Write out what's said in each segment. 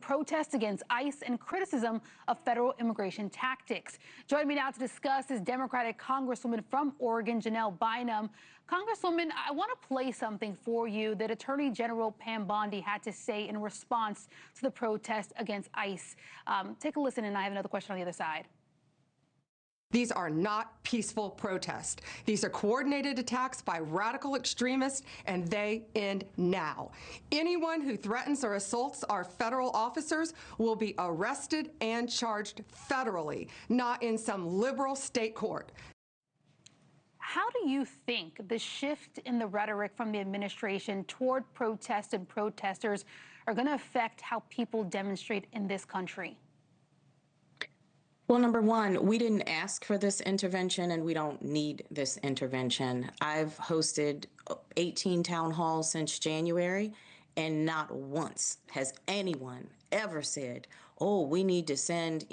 protests against ICE and criticism of federal immigration tactics. Joining me now to discuss is Democratic Congresswoman from Oregon, Bynum. Congresswoman, I want to play something for you that Attorney General Pam Bondi had to say in response to the protest against ICE. Take a listen, and I have another question on the other side. These are not peaceful protests. These are coordinated attacks by radical extremists, and they end now. Anyone who threatens or assaults our federal officers will be arrested and charged federally, not in some liberal state court. How do you think the shift in the rhetoric from the administration toward protests and protesters are going to affect how people demonstrate in this country? Well, number one, we didn't ask for this intervention and we don't need this intervention. I've hosted 18 town halls since January, and not once has anyone ever said, oh, we need to send,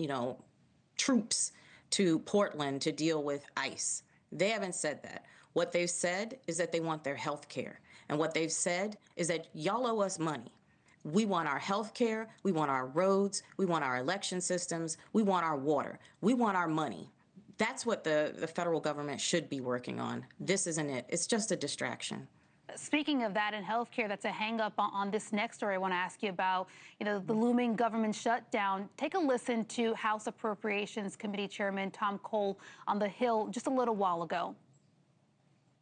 troops to Portland to deal with ICE. They haven't said that. What they've said is that they want their health care. And what they've said is that y'all owe us money. We want our health care, we want our roads, we want our election systems, we want our water, we want our money. That's what the federal government should be working on. This isn't it. It's just a distraction. Speaking of that and health care, that's a hang-up on this next story I want to ask you about, the looming government shutdown. Take a listen to House Appropriations Committee Chairman Tom Cole on the Hill just a little while ago.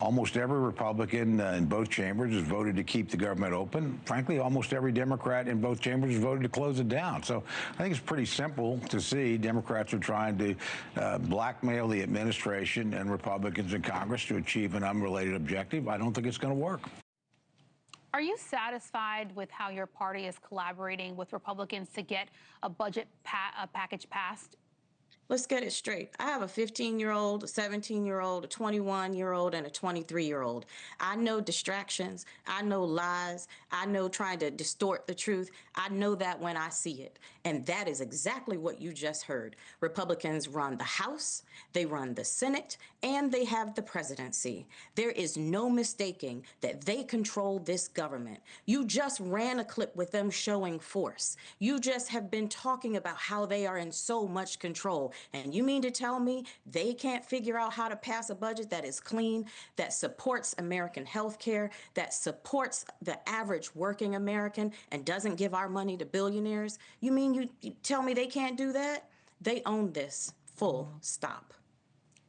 Almost every Republican in both chambers has voted to keep the government open. Frankly, almost every Democrat in both chambers has voted to close it down. So I think it's pretty simple to see Democrats are trying to blackmail the administration and Republicans in Congress to achieve an unrelated objective. I don't think it's going to work. Are you satisfied with how your party is collaborating with Republicans to get a budget package passed? Let's get it straight. I have a 15-year-old, a 17-year-old, a 21-year-old, and a 23-year-old. I know distractions. I know lies. I know trying to distort the truth. I know that when I see it. And that is exactly what you just heard. Republicans run the House, they run the Senate, and they have the presidency. There is no mistaking that they control this government. You just ran a clip with them showing force. You just have been talking about how they are in so much control. And you mean to tell me they can't figure out how to pass a budget that is clean, that supports American health care, that supports the average working American and doesn't give our money to billionaires? You mean you tell me they can't do that? They own this, full stop.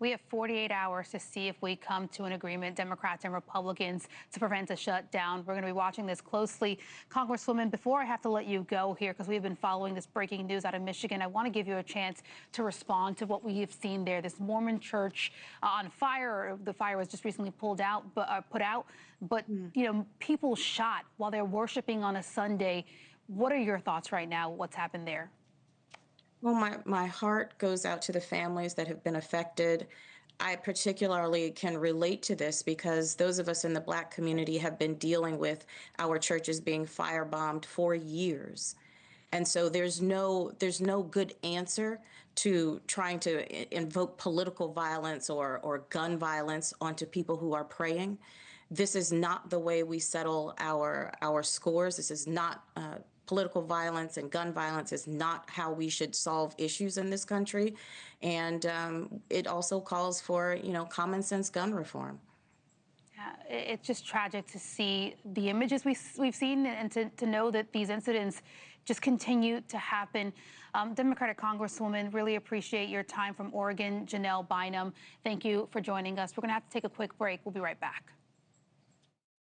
We have 48 hours to see if we come to an agreement, Democrats and Republicans, to prevent a shutdown. We're going to be watching this closely. Congresswoman, before I have to let you go here, because we've been following this breaking news out of Michigan, I want to give you a chance to respond to what we have seen there. This Mormon church on fire. The fire was just recently put out, but people shot while they're worshiping on a Sunday. What are your thoughts right now? What's happened there? Well, my heart goes out to the families that have been affected. I particularly can relate to this because those of us in the Black community have been dealing with our churches being firebombed for years. And so there's no good answer to trying to invoke political violence or gun violence onto people who are praying. This is not the way we settle our scores. This is not political violence, and gun violence is not how we should solve issues in this country. And it also calls for, common sense gun reform. It's just tragic to see the images we've seen and to know that these incidents just continue to happen. Democratic Congresswoman, really appreciate your time from Oregon, Bynum. Thank you for joining us. We're going to have to take a quick break. We'll be right back.